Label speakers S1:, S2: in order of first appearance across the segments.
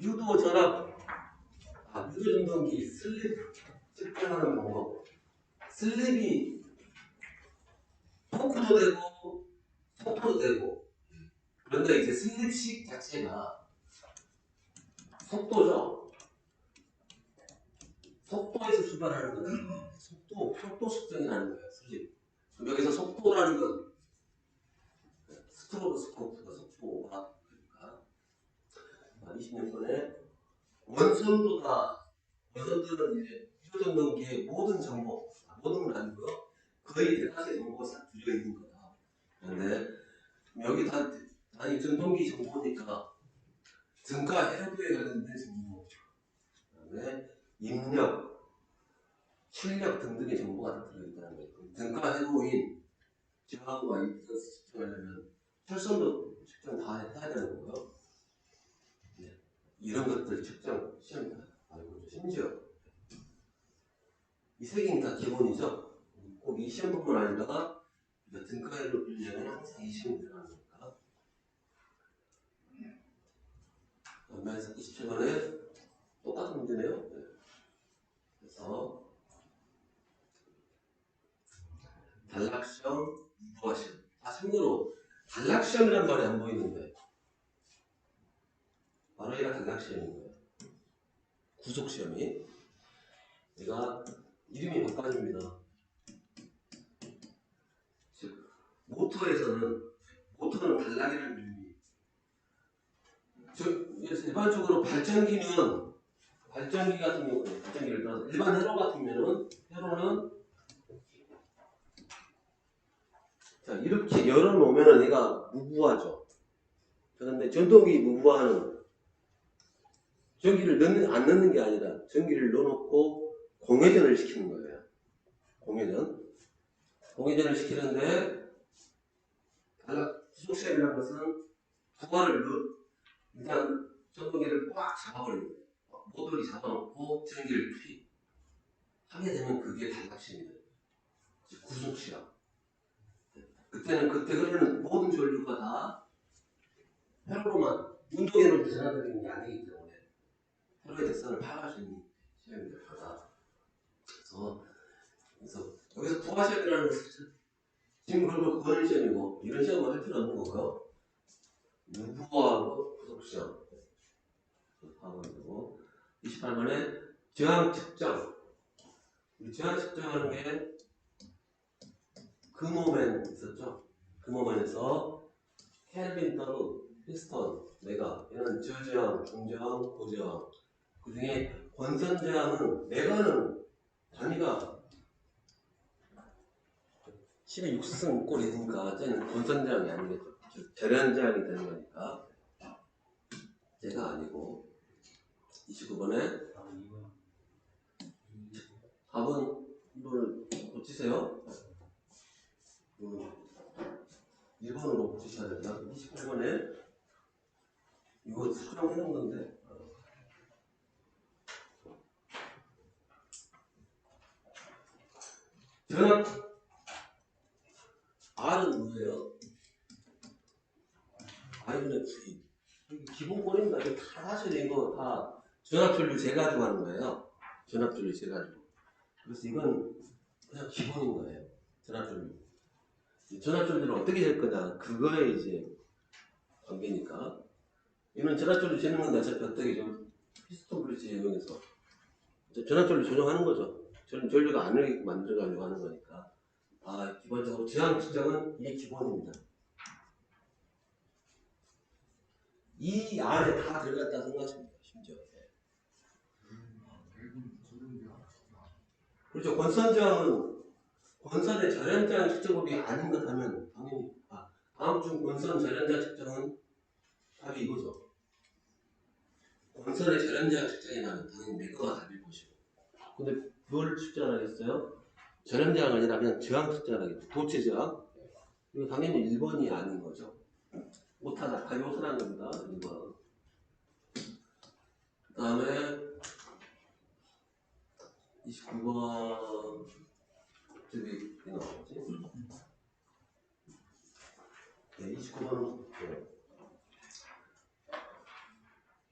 S1: 유도 전압, 유도 전동기 슬립 측정하는 방법. 슬립이 토크도 되고 속도도 되고. 그런데 이제 슬립식 자체가 속도죠. 속도에서 출발하는 거는 속도 측정이라는 거예요. 슬립. 여기서 속도라는 건 스트로보스코프가 속도가 그러니까 26번에 원선들은 이제 유도전동기의 모든 정보, 모든 건 아니고요. 거의 대다수의 정보가 싹 들어 있는 거다. 그런데 여기 다 전동기 정보니까 등가 해부에 관련된 정보, 그다음에 입력, 출력 등등의 정보가 다 들어있다는 거예요. 등가 해부인 저항과 임피던스 측정하려면 철선도 측정 다 해야 되는 거고요. 네. 이런 것들 측정 시험이 다 알고 있죠. 심지어 이 세 개는 다 기본이죠. 꼭 이 시험뿐만 아니라 등가해로 빌려면 항상 이 시험이 들어가는 거니까. 그래서 27번에 똑같은 문제네요. 네. 그래서 단락시험, 무버시험. 참고로 단락시험이란 말이 안 보이는데 바로 얘가 단락시험인 거예요. 구속시험이. 얘가 이름이 바꿔집니다. 즉 모터는 단락이라는 이름이. 일반적으로 발전기 같은 경우는 발전기를 따라서 일반 회로 같으면은 회로는 자 이렇게 열어놓으면은 얘가 무부하죠. 그런데 전동기 무부하는 전기를 안 넣는 게 아니라 전기를 넣어놓고 공회전을 시키는 거예요. 공회전을 시키는데 단락 구속시험이라는 것은 부하를 일단 전동기를 꽉 잡아버리는 거예요. 모듈이 잡아놓고 전기를 하게 되면 그게 단락시험이에요. 구속시험. 그때 흐르는 모든 전류가 다 회로로만 운동에는 전환되는 게 아니기 때문에 회로의 대선을 파악할 수 있는 시험이 될 거다. 그래서 여기서 부하시험이라는 것은 지금 그런 거 시험이고 이런 시험을 할 필요 없는 거고요. 무부하고 구속시험 하고 되고 28번에 저항 측정. 저항 측정하는 게 금호맨 있었죠. 금호맨에서 켈빈, 더브, 피스톤, 메가 이런 저저항, 중저항, 고저항 그 중에 권선저항은 메가는 단위가 10의 6승 꼴이니까 쟤는 권선저항이 아니겠죠. 절연저항이 되는 거니까 쟤가 아니고 29번에 4번 이거를 고치세요. 1번으로 고치셔야 된다. 28번에 이거 수정해놓은 건데 전압 R은 뭐예요? R분의 V. 기본 꼴입니다. 이거 다 사실 이거 다 전압전류 재가지고 하는 거예요. 전압전류 재가지고. 그래서 이건 그냥 기본인 거예요. 전압전류. 전압전류는 어떻게 될 거냐. 그거에 이제 관계니까. 이런 전압전류 재는 건 어차피 어떻게 좀 피스톤 브릿지 이용해서 전압전류 조정하는 거죠. 전류가 안 흘리게 만들어가려고 하는 거니까. 기본적으로 저항 측정은 이게 기본입니다. 이 안에 다 들어갔다 생각하십니다. 심지어. 그렇죠. 권선의 절연저항 측정법이 아닌 것 하면 당연히 다음 중 권선 절연저항 측정은 답이 이거죠. 권선의 절연저항 측정이 나면 당연히 메가가 답일 것이고. 근데 뭘 측정을 하겠어요? 절연저항이 아니라 그냥 저항 측정을 하겠죠. 도체 저항. 이거 당연히 1번이 아닌 거죠. 오타다. 다 요소라는 겁니다. 1번. 그 다음에 29번 저기 나오지? 네, 29번은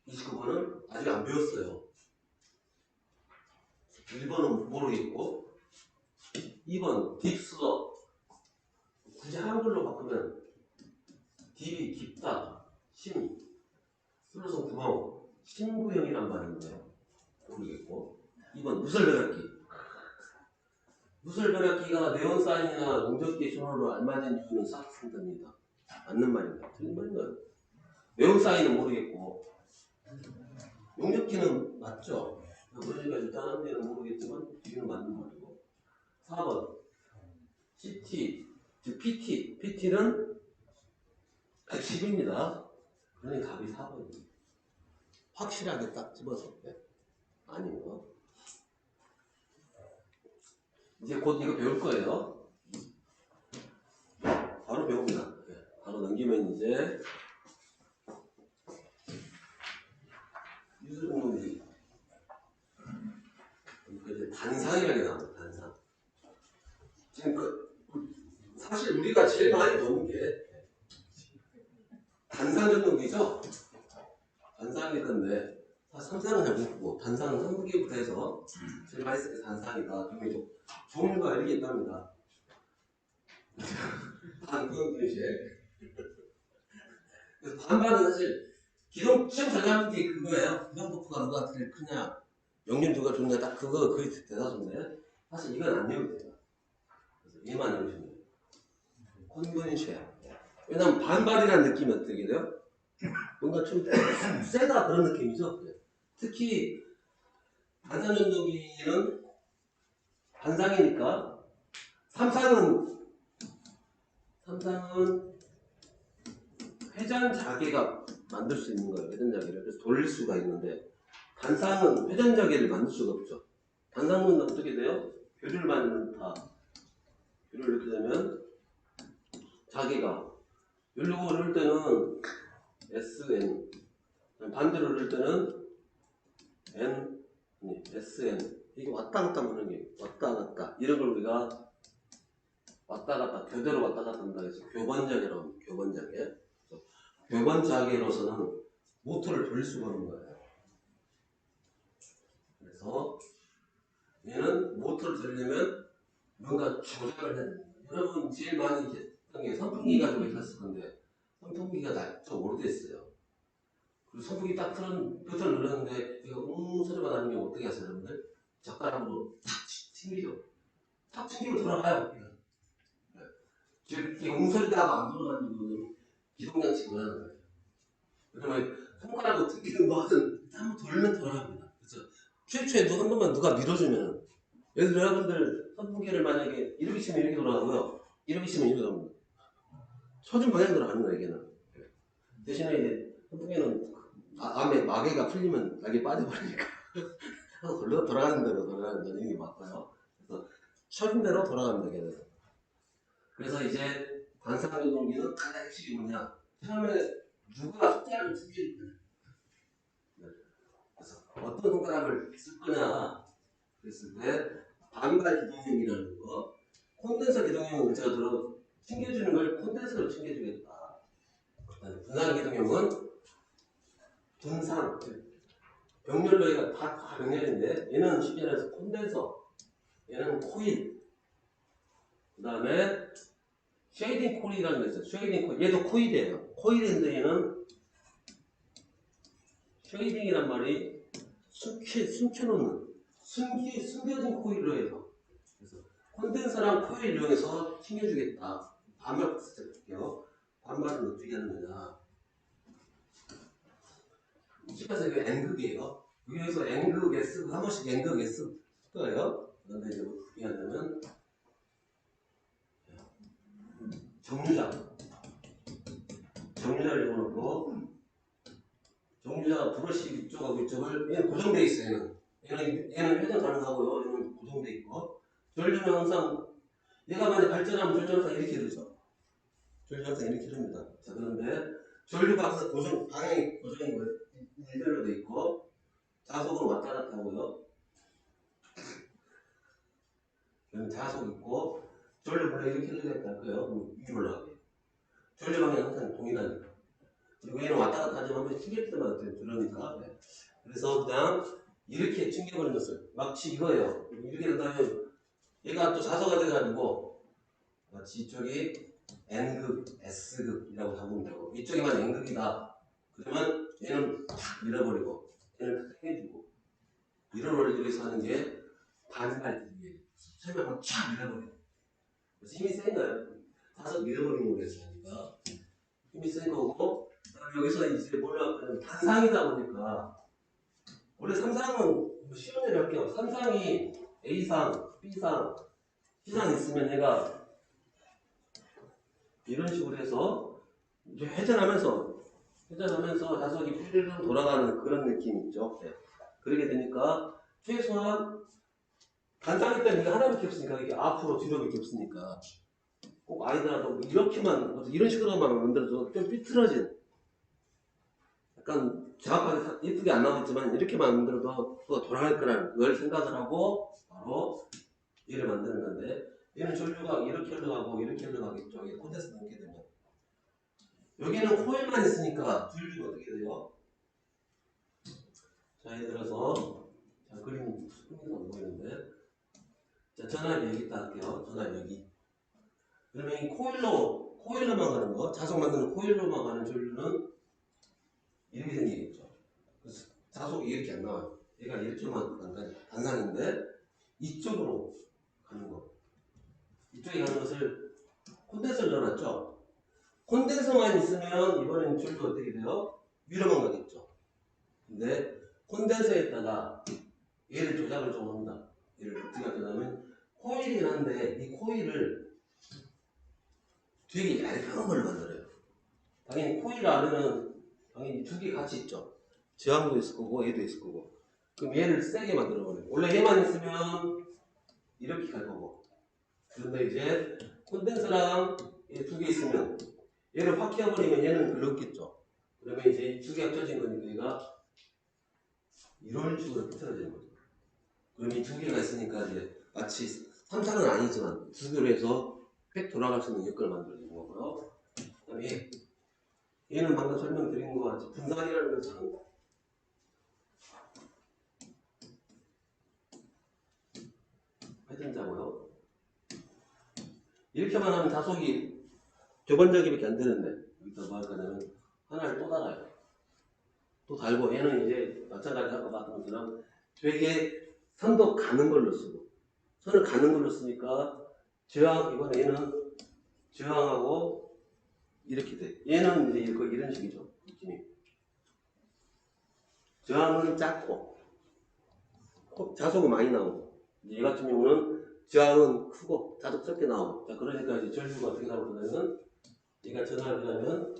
S1: 29번은 아직 안 배웠어요. 1번은 모르겠고 2번 딥슬러 굳이 한글로 바꾸면 딥이 깊다, 심, 슬롯은 구멍, 심구형이란 말인데 모르겠고 2번 누설변압기 누설변압기가 네온사인이나 용접기 신호로 안 맞은 이유는 싹쓴답니다. 맞는 말인가? 틀린 말인가요? 네온사인은 모르겠고 용접기는 맞죠? 그러니까 일단 한 데는 모르겠지만 뒤는 맞는 말이고 4번 CT, 즉 PT, PT는 110입니다. 그러니 답이 4번입니다. 확실하게 딱 집어서 아니요. 이제 곧 이거 배울 거예요. 바로 배웁니다. 바로 넘기면 이제 유수분기 이제 단상이라는 게 나옵니다. 단상. 지금 사실 우리가 제일 많이 보는 게 단상 전동기죠. 단상일 건데 삼상은 잘 모르고 단상은 선풍기부터 해서 제일 많이 쓰는 게 단상이다. 그러면 종류가 이렇게 있답니다. 반응기실. 그래서 반반은 사실 기동 시험 전략하는 게 그거예요. 기동 토크가 누가 제일 크냐, 역량 누가 좋냐, 딱 그게 대다수인데 사실 이건 안 외우면 돼요. 그래서 얘만 외우시면 돼요. 컨벤션. 왜냐면 반반이라는 느낌이 어떻게 돼요? 뭔가 좀 세다 그런 느낌이죠. 특히 반사전동기는 반상이니까 삼상은 회전 자개가 만들 수 있는 거예요. 회전 자개를. 그래서 돌릴 수가 있는데 단상은 회전 자개를 만들 수가 없죠. 단상은 어떻게 돼요? 교류를 만든다. 교류를 이렇게 되면 자개가 열리고 이럴 때는 SN 반대로 이럴 때는 SN 이게 왔다 갔다 하는 게 왔다 갔다 이런 걸 우리가 왔다 갔다 교대로 왔다 갔다 한다 해서 교반자개라고 합니다. 교반자개. 교반자개로서는 모터를 돌릴 수가 없는 거예요. 그래서 얘는 모터를 돌리려면 뭔가 조작을 해야 됩니다. 여러분 제일 많이 했던 게 선풍기 가지고 했을 건데 선풍기가 좀 오래됐어요. 그리고 선풍기 딱 틀은 버튼을 눌렀는데 이거 소리가 나는 게 어떻게 하세요 여러분들? 젓가락으로 탁 튕기죠. 탁 튕기고 돌아가요. 즉 이게 소리가 안 돌아가는 기동장치 원하는 거예요. 그러면 손가락으로 튕기는 것은 한번 돌면 돌아갑니다. 그래서 최초에 한 번만 누가 밀어주면 예를 들어 여러분들 선풍기를 만약에 이렇게 치면 이렇게 돌아가고요. 이렇게 치면 이렇게 돌아갑니다. 서준 방향대로 가는 거예요. 얘는. 대신에 이제 선풍기는 암에 마개가 풀리면 날개 빠져버리니까 돌아가는 대로 이게 맞고요. 그래서 서준 대로 돌아갑니다. 걔는. 그래서 이제 관상전동기는 가장 핵심이 뭐냐? 처음에 누가 숫자를 숨길 거냐? 그래서 어떤 손가락을 쓸 거냐? 그랬을 때 반발 기동형이라는 거, 콘덴서 기동형은 제가 들어 챙겨주는 걸 콘덴서로 챙겨주겠다. 분산 기동형은 분산 병렬로 얘가 다 병렬인데 얘는 쉽게 말해서 콘덴서, 얘는 코일, 그 다음에 쉐이딩 코일이라는 거 있어요. 쉐이딩 코일. 얘도 코일이에요. 코일인데 얘는 쉐이딩이란 말이 숨겨놓는, 숨겨진 코일로 해서. 그래서 콘덴서랑 코일 이용해서 챙겨주겠다. 반발 부탁드릴게요. 반발은 어떻게 하는 거냐. 집에서 이거 N극이에요. 여기서 N극, S극, 한 번씩 N극, S극 거예요. 그런데 이제 어떻게 하냐면 정류자를 집어넣고 정류자가 브러쉬 이쪽하고 이쪽을 얘는 고정돼 있어요. 얘는 회전 가능하고요. 얘는 고정돼 있고 전류는 항상 얘가 만약 발전하면 전류는 항상 이렇게 되죠. 전류는 항상 이렇게 됩니다. 자 그런데 전류가 항상 방향이 고정이 일별로 돼 있고 자속은 왔다 갔다 하고요. 여기 자속 있고 전류 원래 이렇게 흘러갈 거예요. 위로 올라가게. 전류 방향 항상 동일하니까. 그리고 얘는 왔다 갔다 하지만 한번 튕길 때마다 들으니까 그래서 그냥 이렇게 튕겨버린 것을 마치 이거예요. 이렇게 된다면 얘가 또 자소가 돼가지고 마치 이쪽이 N극, S극이라고 잡으면 되고 이쪽에만 N극이다. 그러면 얘는 탁 밀어버리고 얘는 탁 해주고 이런 원리로 해서 하는 게 반갈뜨기. 설명을 쫙 밀어버리고 그래서 힘이 센 거예요. 다섯 밀어버리는 거겠으니까 힘이 센 거고 그다음에 여기서 이제 뭐라 단상이다 보니까 원래 삼상은 쉬운 예를 할게요. 삼상이 A상, B상, C상 있으면 얘가 이런 식으로 해서 이제 회전하면서 자석이 휘르르 돌아가는 그런 느낌 있죠. 네. 그렇게 되니까 최소한 단상일 때는 이게 하나밖에 없으니까 이게 앞으로 뒤로밖에 없으니까 꼭 아니더라도 이렇게만 이런 식으로만 만들어서 좀 삐뚤어진 약간 정확하게 예쁘게 안 나오겠지만 이렇게만 만들어도 또 돌아갈 거라는 걸 생각을 하고 바로 얘를 만드는 건데 얘는 전류가 이렇게 흘러가고 이렇게 흘러가겠죠. 이게 콘덴서 넣게 되면 여기는 코일만 있으니까 전류가 어떻게 돼요? 자 예를 들어서 자 그림 스크린이 안 보이는데 자 전압이 여기 있다 할게요. 전압이 여기 그러면 이 코일로만 가는 거 자석 만드는 코일로만 가는 전류는 이렇게 생기겠죠. 그래서 자석이 이렇게 안 나와요. 얘가 이렇게만 단상인데 이쪽으로 가는 거. 이쪽에 가는 것을 콘덴서를 넣어놨죠. 콘덴서만 있으면 이번엔 전류가 어떻게 돼요? 위로만 가겠죠. 근데 콘덴서에다가 얘를 조작을 좀 합니다. 얘를 어떻게 하냐면 코일이긴 한데 이 코일을 되게 얇은 걸로 만들어요. 당연히 코일 안에는 당연히 두 개 같이 있죠. 저항도 있을 거고 얘도 있을 거고. 그럼 얘를 세게 만들어버려요. 원래 얘만 있으면 이렇게 갈 거고. 그런데 이제 콘덴서랑 얘 두 개 있으면 얘를 확 켜버리면 얘는 글렀겠죠. 그러면 이제 두 개 합쳐진 거니까 얘가 이런 식으로 삐뚤어지는 거죠. 그럼 이 두 개가 있으니까 이제 마치 삼상은 아니지만 두 개로 해서 팩 돌아갈 수 있는 역할을 만들어주는 거고요. 그 다음에 얘는 방금 설명드린 것 같이 분산이라는 것은 회전자고요. 이렇게만 하면 자석이 두 번째기밖에 안 되는데 여기다 뭐 할 거냐면 하나를 또 달아요. 또 달고 얘는 이제 마찬가지 아까 봤던 것처럼 되게 선도 가는 걸로 쓰고 선을 가는 걸로 쓰니까 저항 이번에 얘는 저항하고 이렇게 돼. 얘는 이제 이런 식이죠. 느낌이. 저항은 작고 자석은 많이 나오고 얘 같은 경우는 저항은 크고 자석 적게 나오고 자 그러니까 이제 전류가 어떻게 나오냐면 얘가 전압을 하면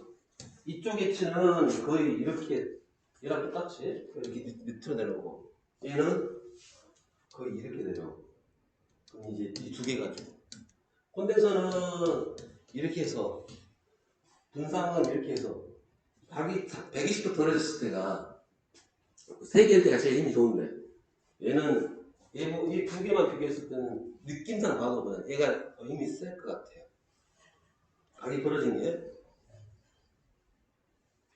S1: 이쪽의 치는 거의 이렇게 얘랑 똑같이 이렇게 밑으로 내려오고 얘는 거의 이렇게 내려오고 그럼 이제 이 두 개 가지고 콘덴서는 이렇게 해서 분상은 이렇게 해서 120도 떨어졌을 때가 세 개일 때가 제일 힘이 좋은데 얘는 이 두 개만 비교했을 때는 느낌상 봐도 얘가 힘이 셀 것 같아요. 각이 벌어진 게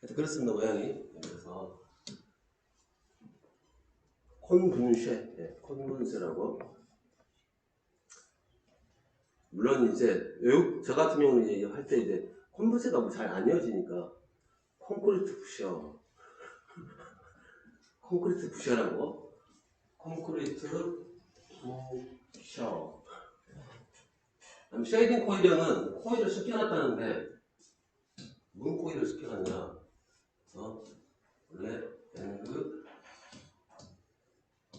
S1: 하여튼 그렇습니다 모양이. 그래서 콘분쇄라고 물론 이제 저 같은 경우는 이제 할 때 이제 콘분쇄가 잘 안 이어지니까 콘크리트 부셔라고 콘크리트 부셔. 쉐이딩 코일형은 코일을 습혀놨다는데 무슨 코일을 습혀놨냐? 원래 N극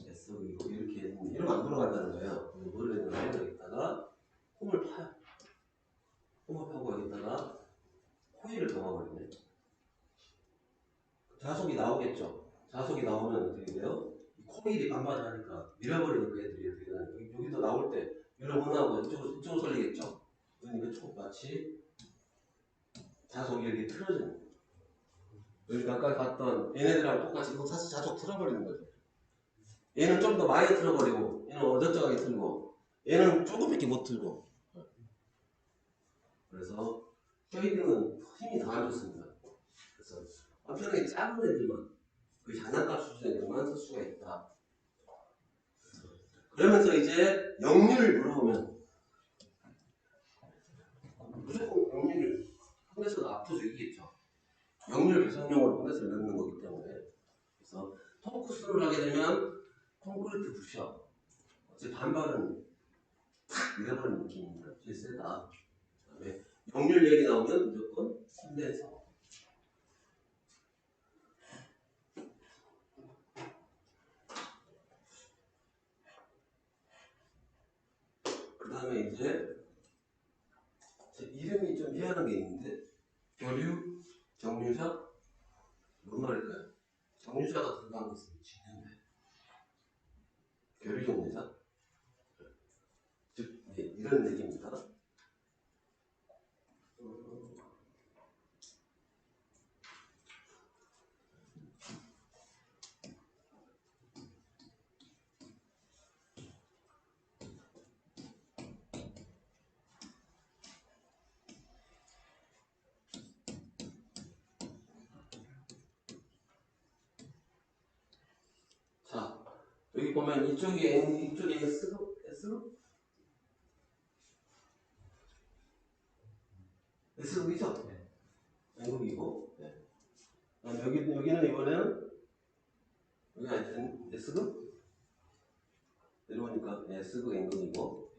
S1: S극이고 이렇게 이러면 안 돌아간다는 거예요. 뭐를 했냐면 여기다가 홈을 파요. 홈을 파고 여기다가 코일을 감아버리네. 자석이 나오겠죠. 자석이 나오면 어떻게 돼요? 이 코일이 반반하니까 밀어버리니까 애들이 어떻게 되나요? 여기도 나올 때 밀어 못 나오고 이쪽으로 설리겠죠. 그러니까 마치 자석이 이렇게 틀어지는 거예요. 여기 아까 봤던 얘네들하고 똑같이 이거 사실 자석 틀어버리는 거죠. 얘는 좀 더 많이 틀어버리고 얘는 어정쩡하게 틀고 얘는 조금밖에 못 틀고 그래서 쉐이딩은 힘이 더 안 좋습니다. 그래서 엄청나게 작은 애들만 거의 장난감 수준의 애들만 정도만 쓸 수가 있다. 그러면서 이제 역률을 물어보면 무조건 역률을 콘덴서가 압도적이겠죠. 역률 계산용으로 콘덴서를 넣는 거기 때문에. 그래서 토크스를 하게 되면 콘크리트 부셔. 어째 반발은 탁 밀어버리는 느낌입니다. 제일 세다. 그다음에 역률 얘기 나오면 무조건 콘덴서. 그 다음에 이제 이름이 좀 희한한 게 있는데 교류, 정류자, 뭔 말일까요? 정류자가 들어간 것은 직류인데 교류 정류자? 즉 네, 이런 얘기입니다. 자, 여기 보면 이쪽이 N, 이쪽이 S, S극이죠? 네. N극이고, 네. 여기는 이번에는 여기가 S극? 내려오니까 S극, N극이고,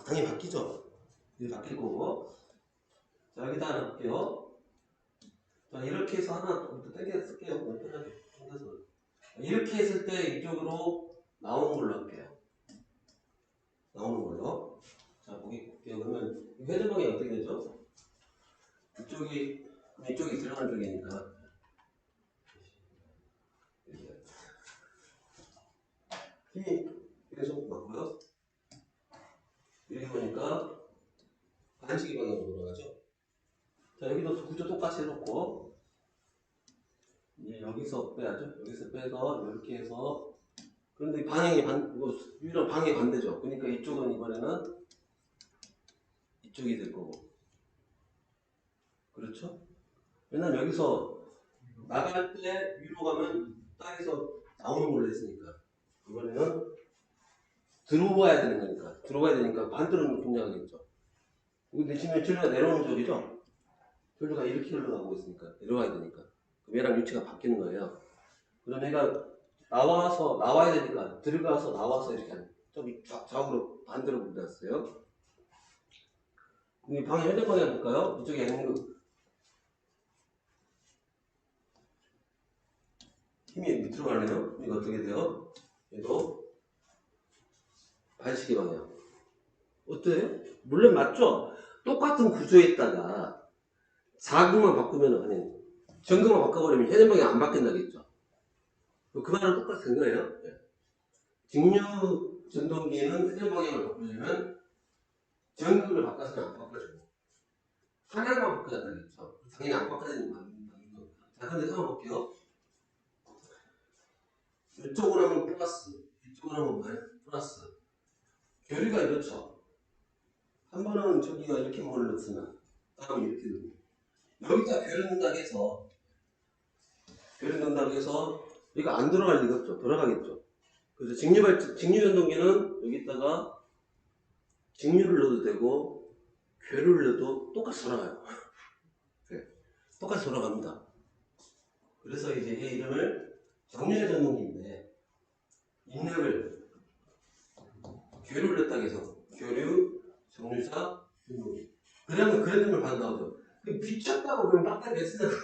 S1: 당연히 바뀌죠? 이게 바뀔 거고. 자, 여기다 하나 볼게요. 자, 이렇게 해서 하나 또 땡겨 쓸게요. 편하게 땡겨서. 이렇게 했을 때 이쪽으로 나오는 걸로 할게요. 나오는 걸로. 자, 볼게요. 그러면 회전 방향이 어떻게 되죠? 이쪽이 들어가는 쪽이니까. 힘이 계속 맞고요. 이렇게 보니까 반시계 방향으로 돌아가죠. 자, 여기도 구조 똑같이 해놓고 이제 여기서 빼야죠. 여기서 빼서 이렇게 해서 그런데 이거 유일한 방향이 반대죠. 그러니까 이쪽은 이번에는 이쪽이 될 거고. 그렇죠? 왜냐면 여기서 나갈 때 위로 가면 땅에서 나오는 걸로 했으니까 이번에는 들어와야 되는 거니까 들어와야 되니까 반대로 분양하겠죠. 근데 지금 전류가 내려오는 쪽이죠. 전류가 이렇게 흘러가고 있으니까 내려와야 되니까 그럼 얘랑 위치가 바뀌는 거예요. 그럼 얘가 나와야 되니까 들어가서 나와서 이렇게 좀 좌우로 반대로 분das어요. 이 방향 현재 방향 볼까요? 이쪽에 N극 힘이 밑으로 가네요. 이거 어떻게 돼요? 얘도 반시계 방향. 어때요? 물론 맞죠? 똑같은 구조에다가 자극만 바꾸면 아니 전극만 바꿔버리면 현재 방향 안 바뀐다겠죠. 그 말은 똑같은 거예요. 네. 직류 전동기는 회전 방향을 바꾸려면 전극을 바꿔서는 안 바꿔주고 하나만 바꿔야 된다겠죠. 당연히 안 바꿔야 되는 거 아닙니까? 자, 근데 한번 볼게요. 이쪽으로 하면 플러스, 이쪽으로 하면 플러스. 교류가 이렇죠. 한 번은 저기가 이렇게 몰렸으면 다음에 이렇게 되고 여기다 교류 넣는다고 해서 이거 안 들어갈 리가 없죠. 돌아가겠죠. 그래서 직류전동기는 여기다가 직류를 넣어도 되고 교류를 넣어도 똑같이 돌아가요. 네. 똑같이 돌아갑니다. 그래서 이제 이 이름을 정류자 전동기인데 입력을 교류를 넣었다고 해서 교류, 정류자, 전동기 그러면 그런 점을 받아 나오죠. 미쳤다고 그럼 배터리 왜 쓰냐고.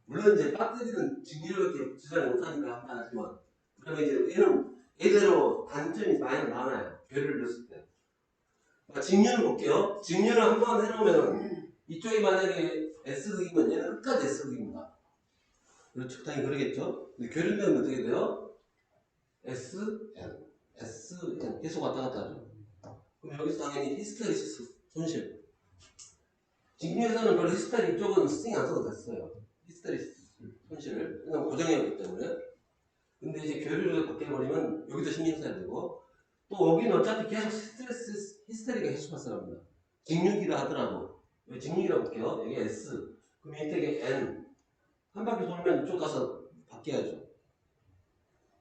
S1: 물론 이제 배터리는 직류력이 주장을 못하니까 한번 하지만 그러면 이제 얘는 얘대로 단점이 많아요. 교류를 넣었을 때. 직류를 볼게요. 직류를 한번 해놓으면 이쪽이 만약에 S극이면 얘는 끝까지 S극입니다. 그렇죠. 당연히 그러겠죠. 근데 교류되면 어떻게 돼요? SN 계속 왔다 갔다 하죠. 그럼 여기서 당연히 히스테리시스 손실. 직류에서는 별로 히스테리 이쪽은 스팅 안 써도 됐어요. 히스테리시스 손실을. 왜냐면 고정이었기 때문에. 근데 이제 교류를 바뀌어버리면 여기도 신경 써야 되고 또 여기는 어차피 계속 히스테리가 계속 발생합니다. 직류기라 하더라도 왜 직류기라고 볼게요. 여기 S 그럼 이쪽에 N 한 바퀴 돌면 이쪽 가서 바뀌어야죠.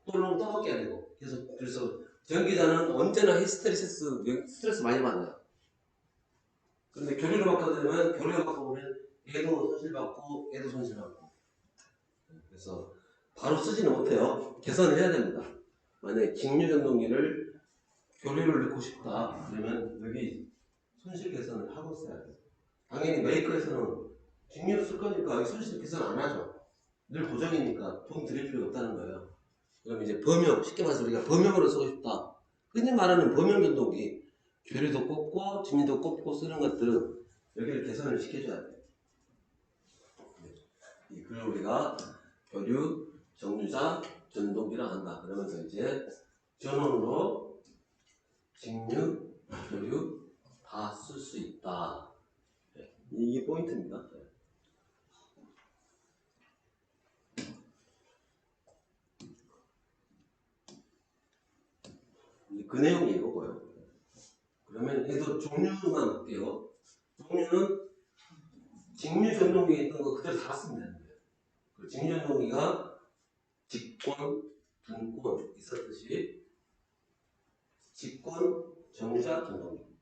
S1: 또는 떠밖에 안 되고 그래서 전기자는 언제나 스트레스 많이 받아요. 근데 교류로 바꿔드리면 교류로 바꿔보면 얘도 손실받고 얘도 손실받고 그래서 바로 쓰지는 못해요. 개선을 해야 됩니다. 만약에 직류전동기를 교류를 넣고 싶다 그러면 여기 손실 개선을 하고 써야 돼요. 당연히 메이커에서는 직류를 쓸 거니까 여기 손실 개선 안 하죠. 늘 고정이니까 돈 드릴 필요가 없다는 거예요. 그럼 이제 범용, 쉽게 말해서 우리가 범용으로 쓰고 싶다. 흔히 말하는 범용 전동기 교류도 꼽고 직류도 꼽고 쓰는 것들은 여기를 개선을 시켜줘야 돼요. 그걸 우리가 교류, 정류자, 전동기라 한다. 그러면서 이제 전원으로 직류, 교류 다 쓸 수 있다. 이게 포인트입니다. 그 내용이 이거고요. 그러면 얘도 종류만 볼게요. 종류는 직류 전동기에 있던 거 그대로 다 쓰면 되는 거예요. 그 직류 전동기가 직권, 분권 있었듯이 직권, 정자, 전동기.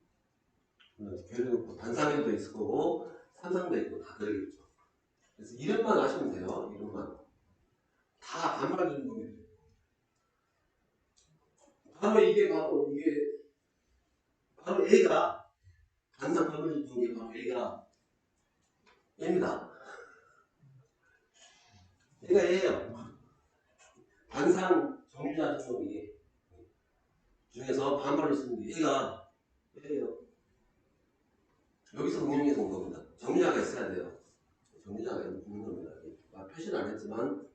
S1: 교류 반상회도 있을 거고 삼상도 있고 다 그러겠죠. 그래서 이름만 아시면 돼요. 이름만. 다 반발 전동기예요. 바로 A가 반상 반발 전동기 바로 A가 A입니다. 얘가 A예요. 반상 정유자 전동기 중에서 반발로 쓰는 게 얘가 A예요. 여기서 응용해서 온 겁니다. 정유자가 있어야 돼요. 정유자가 있는 겁니다. 표시는 안 했지만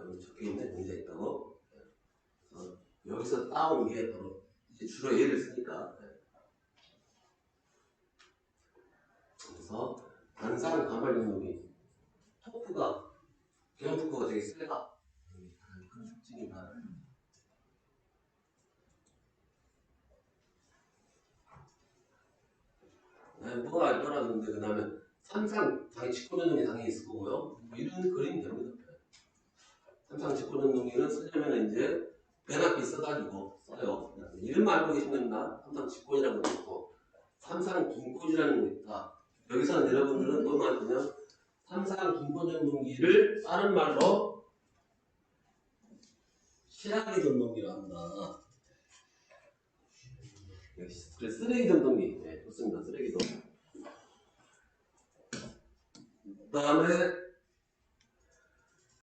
S1: 여기 적혀있네. 정유자 있다고. 그래서 여기서 따온 게 바로 이제 주로 얘를 쓰니까 그래서 반상 반발 전동기 토크가 개형 토크가 되게 세다. 그런 특징이 많아요. 뭐가 알더라 그런데 그 다음에 삼상 당연히 직권전동기 당연히 있을 거고요. 이런 그림이 됩니다. 삼상 직권전동기는 쓰려면 이제 배납비 써가지고 써요. 이름만 알고 계시면 됩니다. 삼상 직권이라는 거 있고 삼상 둔권이라는 거 있다. 여기서는 여러분들은 뭐만 그냥 삼상 둔권전동기를 다른 말로 실하기 전동기라 한다. 그래서 쓰레기 전동기. 네, 좋습니다. 쓰레기도. 그 다음에